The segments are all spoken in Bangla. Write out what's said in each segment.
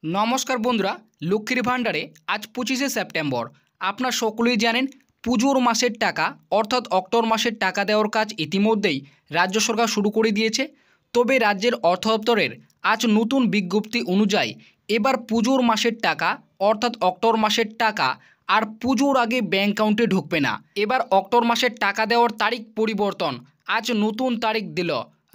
নমস্কার বন্ধুরা, লক্ষ্মীর ভাণ্ডারে আজ 25শে সেপ্টেম্বর। আপনারা সকলেই জানেন পুজোর মাসের টাকা অর্থাৎ অক্টোবর মাসের টাকা দেওয়ার কাজ ইতিমধ্যেই রাজ্য সরকার শুরু করে দিয়েছে। তবে রাজ্যের অর্থ দপ্তরের আজ নতুন বিজ্ঞপ্তি অনুযায়ী এবার পুজোর মাসের টাকা অর্থাৎ অক্টোবর মাসের টাকা আর পুজোর আগে ব্যাঙ্ক অ্যাকাউন্টে ঢুকবে না। এবার অক্টোবর মাসের টাকা দেওয়ার তারিখ পরিবর্তন, আজ নতুন তারিখ দিল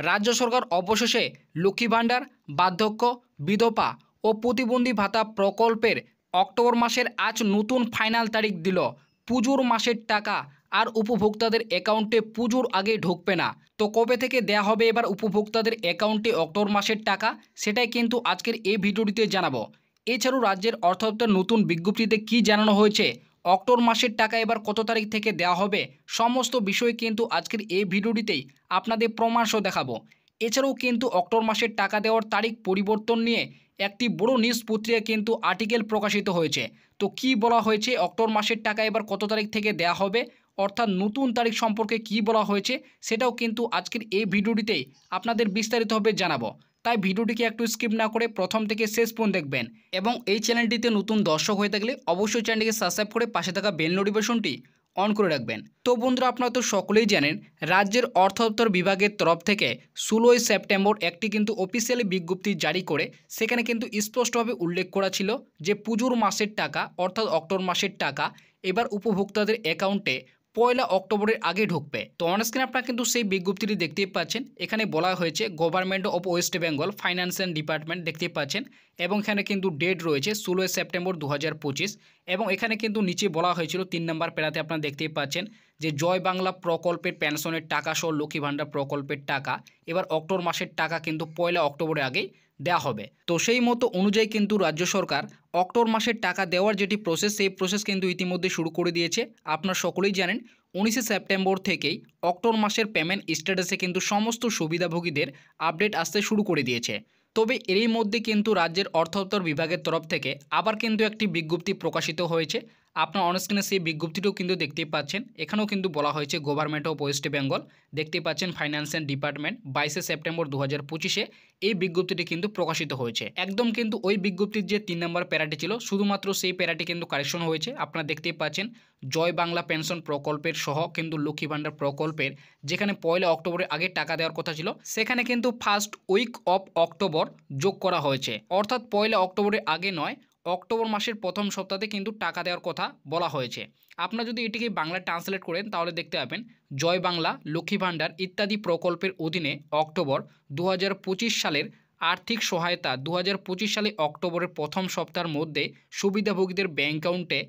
রাজ্য সরকার। অবশেষে লক্ষ্মী ভাণ্ডার, বার্ধক্য, বিধবা ও প্রতিবন্ধী ভাতা প্রকল্পের অক্টোবর মাসের আজ নতুন ফাইনাল তারিখ দিল। পুজোর মাসের টাকা আর উপভোক্তাদের অ্যাকাউন্টে পুজোর আগে ঢুকবে না। তো কবে থেকে দেয়া হবে এবার উপভোক্তাদের অ্যাকাউন্টে অক্টোবর মাসের টাকা, সেটাই কিন্তু আজকের এই ভিডিওটিতে জানাবো। এছাড়াও রাজ্যের অর্থ দপ্তর নতুন বিজ্ঞপ্তিতে কি জানানো হয়েছে, অক্টোবর মাসের টাকা এবার কত তারিখ থেকে দেওয়া হবে, সমস্ত বিষয় কিন্তু আজকের এই ভিডিওটিতেই আপনাদের প্রমাণসহ দেখাবো। এছাড়াও কিন্তু অক্টোবর মাসের টাকা দেওয়ার তারিখ পরিবর্তন নিয়ে একটি বড় নিউজ পত্রিকা কিন্তু আর্টিকেল প্রকাশিত হয়েছে। তো কি বলা হয়েছে, অক্টোবর মাসের টাকা এবার কত তারিখ থেকে দেয়া হবে অর্থাৎ নতুন তারিখ সম্পর্কে কি বলা হয়েছে, সেটাও কিন্তু আজকের এই ভিডিওটিতেই আপনাদের বিস্তারিতভাবে জানাবো। তাই ভিডিওটিকে একটু স্কিপ না করে প্রথম থেকে শেষ পর্যন্ত দেখবেন এবং এই চ্যানেলটিতে নতুন দর্শক হয়ে থাকলে অবশ্যই চ্যানেলটিকে সাবস্ক্রাইব করে পাশে থাকা বেল নোটিফিকেশনটি অন করে রাখবেন। তো বন্ধুরা, আপনারা তো সকলেই জানেন রাজ্যের অর্থ দপ্তর বিভাগের তরফ থেকে 16ই সেপ্টেম্বর একটি কিন্তু অফিসিয়ালি বিজ্ঞপ্তি জারি করে সেখানে কিন্তু স্পষ্টভাবে উল্লেখ করা ছিল যে পুজোর মাসের টাকা অর্থাৎ অক্টোবর মাসের টাকা এবার উপভোক্তাদের অ্যাকাউন্টে 1 অক্টোবরের আগে ঢুকবে। তো অনস্ক্রিনে আপনারা কিন্তু সেই বিজ্ঞপ্তিটি দেখতেই পাচ্ছেন। এখানে বলা হয়েছে government of West Bengal financial department, দেখতেই পাচ্ছেন, এবং এখানে কিন্তু ডেট রয়েছে 16 সেপ্টেম্বর 2025 এবং এখানে কিন্তু নিচে বলা হয়েছিল 3 নম্বর প্যারাতে আপনারা দেখতেই পাচ্ছেন যে জয় বাংলা প্রকল্পের পেনশনের টাকা সহ লক্ষ্মী ভাণ্ডার প্রকল্পের টাকা এবার অক্টোবর মাসের টাকা কিন্তু 1 অক্টোবরের আগেই দেওয়া হবে। তো সেই মতো অনুযায়ী কিন্তু রাজ্য সরকার অক্টোবর মাসের টাকা দেওয়ার যেটি প্রসেস, সেই প্রসেস কিন্তু ইতিমধ্যে শুরু করে দিয়েছে। আপনারা সকলেই জানেন 19শে সেপ্টেম্বর থেকেই অক্টোবর মাসের পেমেন্ট স্ট্যাটাসে কিন্তু সমস্ত সুবিধাভোগীদের আপডেট আসতে শুরু করে দিয়েছে। তবে এরই মধ্যে কিন্তু রাজ্যের অর্থ দপ্তর বিভাগের তরফ থেকে আবার কিন্তু একটি বিজ্ঞপ্তি প্রকাশিত হয়েছে। আপনার অনস্ক্রিনে সেই বিজ্ঞপ্তিটাও কিন্তু দেখতেই পাচ্ছেন। এখানেও কিন্তু বলা হয়েছে গভর্নমেন্ট অফ ওয়েস্ট বেঙ্গল, দেখতেই পাচ্ছেন ফাইন্যান্সিয়াল ডিপার্টমেন্ট 22শে সেপ্টেম্বর 2025-এ এই বিজ্ঞপ্তিটি কিন্তু প্রকাশিত হয়েছে। একদম কিন্তু ওই বিজ্ঞপ্তির যে 3 নম্বর প্যারাটি ছিল শুধুমাত্র সেই প্যারাটি কিন্তু কারেকশন হয়েছে। আপনারা দেখতেই পাচ্ছেন জয় বাংলা পেনশন প্রকল্পের সহ কিন্তু লক্ষ্মী ভাণ্ডার প্রকল্পের যেখানে 1 অক্টোবরের আগে টাকা দেওয়ার কথা ছিল সেখানে কিন্তু ফার্স্ট উইক অফ অক্টোবর যোগ করা হয়েছে, অর্থাৎ 1 অক্টোবরের আগে নয়, অক্টোবর মাসের প্রথম সপ্তাহে কিন্তু টাকা দেওয়ার কথা বলা হয়েছে। আপনারা যদি এটিকে বাংলা ট্রান্সলেট করেন তাহলে দেখতে পাবেন জয় বাংলা, লক্ষ্মী ভাণ্ডার ইত্যাদি প্রকল্পের অধীনে অক্টোবর 2025 সালের আর্থিক সহায়তা 2025 সালে অক্টোবরের প্রথম সপ্তাহের মধ্যে সুবিধাভোগীদের ব্যাঙ্ক অ্যাকাউন্টে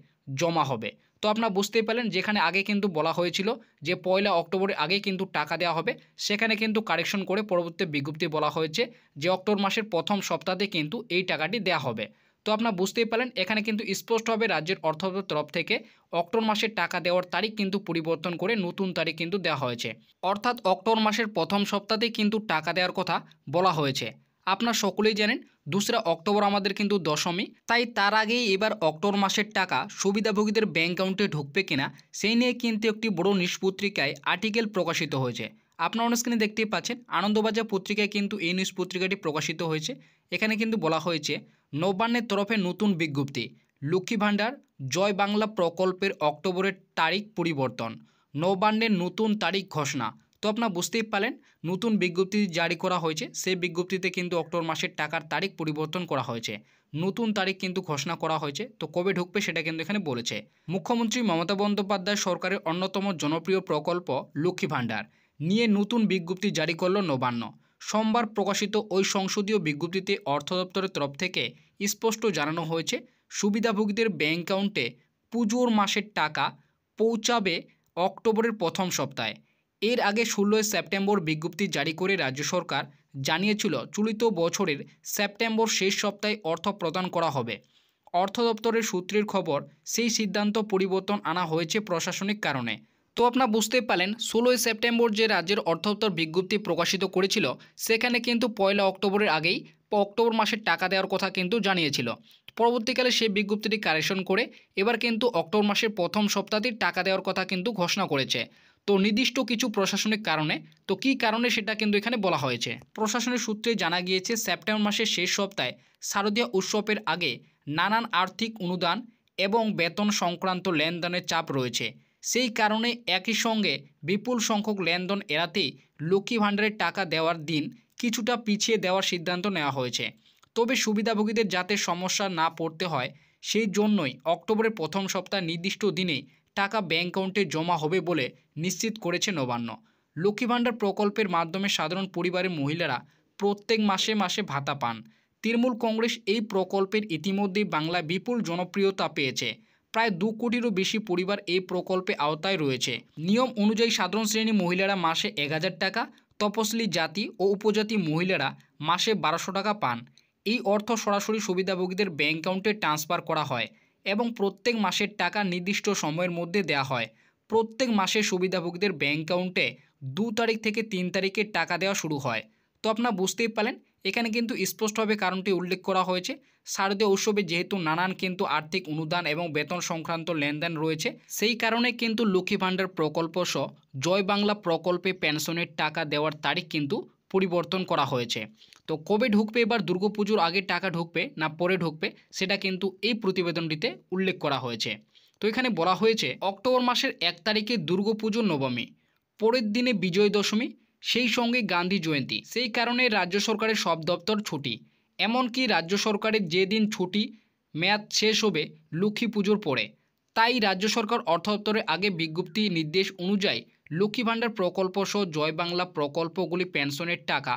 জমা হবে। তো আপনারা বুঝতেই পারলেন যেখানে আগে কিন্তু বলা হয়েছিল যে 1 অক্টোবরের আগেই কিন্তু টাকা দেওয়া হবে, সেখানে কিন্তু কারেকশন করে পরবর্তী বিজ্ঞপ্তি বলা হয়েছে যে অক্টোবর মাসের প্রথম সপ্তাহে কিন্তু এই টাকাটি দেওয়া হবে। তো আপনারা বুঝতেই পারলেন এখানে কিন্তু স্পষ্টভাবে রাজ্যের অর্থ দপ্তরের তরফ থেকে অক্টোবর মাসের টাকা দেওয়ার তারিখ কিন্তু পরিবর্তন করে নতুন তারিখ কিন্তু দেওয়া হয়েছে, অর্থাৎ অক্টোবর মাসের প্রথম সপ্তাহেই কিন্তু টাকা দেওয়ার কথা বলা হয়েছে। আপনারা সকলেই জানেন 2 অক্টোবর আমাদের কিন্তু দশমী, তাই তার আগেই এবার অক্টোবর মাসের টাকা সুবিধাভোগীদের ব্যাঙ্ক অ্যাকাউন্টে ঢুকবে কিনা সেই নিয়ে কিন্তু একটি বড় নিউজ পত্রিকায় আর্টিকেল প্রকাশিত হয়েছে। আপনারা অনস্ক্রিনে দেখতেই পাচ্ছেন আনন্দবাজার পত্রিকায় কিন্তু এই নিউজ পত্রিকাটি প্রকাশিত হয়েছে। এখানে কিন্তু বলা হয়েছে নবান্নের তরফে নতুন বিজ্ঞপ্তি, লক্ষ্মী ভাণ্ডার জয় বাংলা প্রকল্পের অক্টোবরের তারিখ পরিবর্তন, নবান্নের নতুন তারিখ ঘোষণা। তো আপনারা বুঝতেই পারলেন নতুন বিজ্ঞপ্তি জারি করা হয়েছে, সেই বিজ্ঞপ্তিতে কিন্তু অক্টোবর মাসের টাকার তারিখ পরিবর্তন করা হয়েছে, নতুন তারিখ কিন্তু ঘোষণা করা হয়েছে। তো কবে ঢুকবে সেটা কিন্তু এখানে বলেছে। মুখ্যমন্ত্রী মমতা বন্দ্যোপাধ্যায় সরকারের অন্যতম জনপ্রিয় প্রকল্প লক্ষ্মী ভাণ্ডার নিয়ে নতুন বিজ্ঞপ্তি জারি করল নবান্ন। সোমবার প্রকাশিত ওই সংসদীয় বিজ্ঞপ্তিতে অর্থ দপ্তরের তরফ থেকে স্পষ্ট জানানো হয়েছে সুবিধাভোগীদের ব্যাঙ্ক অ্যাকাউন্টে পুজোর মাসের টাকা পৌঁছাবে অক্টোবরের প্রথম সপ্তাহে। এর আগে 16 সেপ্টেম্বর বিজ্ঞপ্তি জারি করে রাজ্য সরকার জানিয়েছিল চলিত বছরের সেপ্টেম্বর শেষ সপ্তাহে অর্থ প্রদান করা হবে। অর্থ দপ্তরের সূত্রের খবর সেই সিদ্ধান্ত পরিবর্তন আনা হয়েছে প্রশাসনিক কারণে। তো আপনারা বুঝতেই পারলেন 16 সেপ্টেম্বর যে রাজ্যের অর্থ দপ্তর বিজ্ঞপ্তি প্রকাশিত করেছিল সেখানে কিন্তু 1 অক্টোবরের আগেই অক্টোবর মাসের টাকা দেওয়ার কথা কিন্তু জানিয়েছিল। পরবর্তীকালে সেই বিজ্ঞপ্তিটি কারেকশন করে এবার কিন্তু অক্টোবর মাসের প্রথম সপ্তাহতেই টাকা দেওয়ার কথা কিন্তু ঘোষণা করেছে। তো নির্দিষ্ট কিছু প্রশাসনিক কারণে, তো কী কারণে সেটা কিন্তু এখানে বলা হয়েছে। প্রশাসনের সূত্রে জানা গিয়েছে সেপ্টেম্বর মাসের শেষ সপ্তাহে শারদীয় উৎসবের আগে নানান আর্থিক অনুদান এবং বেতন সংক্রান্ত লেনদেনের চাপ রয়েছে। সেই কারণে একই সঙ্গে বিপুল সংখ্যক লেনদেন এড়াতেই লক্ষ্মী ভাণ্ডারের টাকা দেওয়ার দিন কিছুটা পিছিয়ে দেওয়ার সিদ্ধান্ত নেওয়া হয়েছে। তবে সুবিধাভোগীদের যাতে সমস্যা না পড়তে হয় সেই জন্যই অক্টোবরের প্রথম সপ্তাহ নির্দিষ্ট দিনে টাকা ব্যাংক অ্যাকাউন্টে জমা হবে বলে নিশ্চিত করেছে নবান্ন। লক্ষ্মী ভাণ্ডার প্রকল্পের মাধ্যমে সাধারণ পরিবারের মহিলারা প্রত্যেক মাসে মাসে ভাতা পান। তৃণমূল কংগ্রেস এই প্রকল্পের ইতিমধ্যেই বাংলায় বিপুল জনপ্রিয়তা পেয়েছে। প্রায় 2 কোটিরও বেশি পরিবার এই প্রকল্পে আওতায় রয়েছে। নিয়ম অনুযায়ী সাধারণ শ্রেণীর মহিলারা মাসে 1000 টাকা, তপশিলি জাতি ও উপজাতি মহিলারা মাসে 1200 টাকা পান। এই অর্থ সরাসরি সুবিধাভোগীদের ব্যাংক অ্যাকাউন্টে ট্রান্সফার করা হয় এবং প্রত্যেক মাসের টাকা নির্দিষ্ট সময়ের মধ্যে দেওয়া হয়। প্রত্যেক মাসে সুবিধাভোগীদের ব্যাংক অ্যাকাউন্টে 2 তারিখ থেকে 3 তারিখে টাকা দেওয়া শুরু হয়। তো আপনারা বুঝতেই পারলেন এখানে কিন্তু স্পষ্টভাবে কারণটি উল্লেখ করা হয়েছে। শারদীয় উৎসবে যেহেতু নানান কিন্তু আর্থিক অনুদান এবং বেতন সংক্রান্ত লেনদেন রয়েছে, সেই কারণে কিন্তু লক্ষ্মী ভাণ্ডার প্রকল্প সহ জয় বাংলা প্রকল্পে পেনশনের টাকা দেওয়ার তারিখ কিন্তু পরিবর্তন করা হয়েছে। তো কবে ঢুকবে এবার, দুর্গাপুজোর আগে টাকা ঢুকবে না পরে ঢুকবে, সেটা কিন্তু এই প্রতিবেদনটিতে উল্লেখ করা হয়েছে। তো এখানে বলা হয়েছে অক্টোবর মাসের 1 তারিখে দুর্গাপুজো নবমী, পরের দিনে বিজয় দশমী, সেই সঙ্গে গান্ধী জয়ন্তী। সেই কারণে রাজ্য সরকারের সব দপ্তর ছুটি। এমনকি রাজ্য সরকারের যেদিন ছুটি মেয়াদ শেষ হবে লক্ষ্মী পুজোর পরে। তাই রাজ্য সরকার অর্থ দপ্তরের আগে বিজ্ঞপ্তি নির্দেশ অনুযায়ী লক্ষ্মী ভাণ্ডার প্রকল্প সহ জয় বাংলা প্রকল্পগুলি পেনশনের টাকা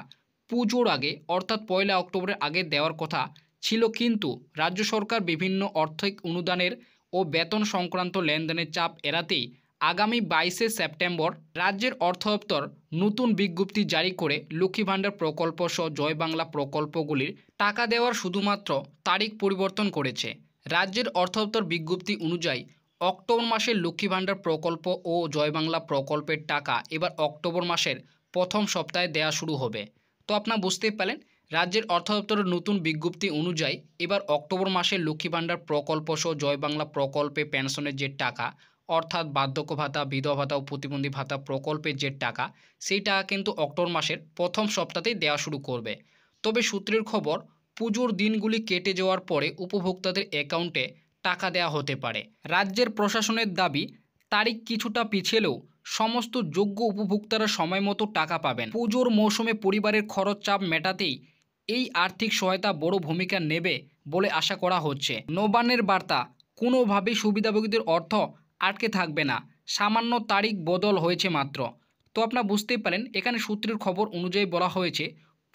পুজোর আগে অর্থাৎ 1 অক্টোবরের আগে দেওয়ার কথা ছিল, কিন্তু রাজ্য সরকার বিভিন্ন আর্থিক অনুদানের ও বেতন সংক্রান্ত লেনদেনের চাপ এড়াতেই আগামী 22শে সেপ্টেম্বর রাজ্যের অর্থ দপ্তর নতুন বিজ্ঞপ্তি জারি করে লক্ষ্মী ভাণ্ডার প্রকল্প সহ জয় বাংলা প্রকল্পগুলির টাকা দেওয়ার শুধুমাত্র তারিখ পরিবর্তন করেছে। রাজ্যের অর্থ দপ্তর বিজ্ঞপ্তি অনুযায়ী অক্টোবর মাসের লক্ষ্মী ভাণ্ডার প্রকল্প ও জয় বাংলা প্রকল্পের টাকা এবার অক্টোবর মাসের প্রথম সপ্তাহে দেওয়া শুরু হবে। তো আপনারা বুঝতেই পারলেন রাজ্যের অর্থ দপ্তরের নতুন বিজ্ঞপ্তি অনুযায়ী এবার অক্টোবর মাসে লক্ষ্মী ভাণ্ডার প্রকল্প সহ জয় বাংলা প্রকল্পে পেনশনের যে টাকা অর্থাৎ বার্ধক্য ভাতা, বিধবা ভাতা ও প্রতিবন্ধী ভাতা প্রকল্পের যে টাকা, সেই টাকা কিন্তু অক্টোবর মাসের প্রথম সপ্তাহতেই দেওয়া শুরু করবে। তবে সূত্রের খবর পুজোর দিনগুলি কেটে যাওয়ার পরে উপভোক্তাদের অ্যাকাউন্টে টাকা দেওয়া হতে পারে। রাজ্যের প্রশাসনের দাবি তারিখ কিছুটা পিছলেও সমস্ত যোগ্য উপভোক্তারা সময় মতো টাকা পাবেন। পুজোর মৌসুমে পরিবারের খরচ চাপ মেটাতেই এই আর্থিক সহায়তা বড় ভূমিকা নেবে বলে আশা করা হচ্ছে। নবান্নের বার্তা, কোনোভাবেই সুবিধাভোগীদের অর্থ আটকে থাকবে না, সামান্য তারিখ বদল হয়েছে মাত্র। তো আপনারা বুঝতেই পারেন এখানে সূত্রের খবর অনুযায়ী বলা হয়েছে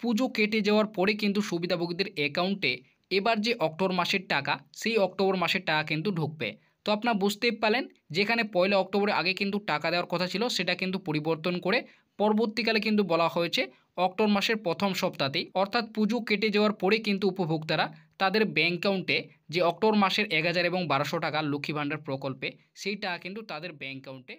পুজো কেটে যাওয়ার পরে কিন্তু সুবিধাভোগীদের অ্যাকাউন্টে এবার যে অক্টোবর মাসের টাকা, সেই অক্টোবর মাসের টাকা কিন্তু ঢুকবে। তো আপনারা বুঝতেই পারলেন যেখানে 1 অক্টোবরের আগে কিন্তু টাকা দেওয়ার কথা ছিল সেটা কিন্তু পরিবর্তন করে পরবর্তীকালে কিন্তু বলা হয়েছে অক্টোবর মাসের প্রথম সপ্তাহতেই, অর্থাৎ পুজো কেটে যাওয়ার পরে কিন্তু উপভোক্তারা তাদের ব্যাংক অ্যাকাউন্টে যে অক্টোবর মাসের 1000 এবং 1200 টাকা লক্ষ্মী ভাণ্ডার প্রকল্পে সেই টাকা কিন্তু তাদের ব্যাংক অ্যাকাউন্টে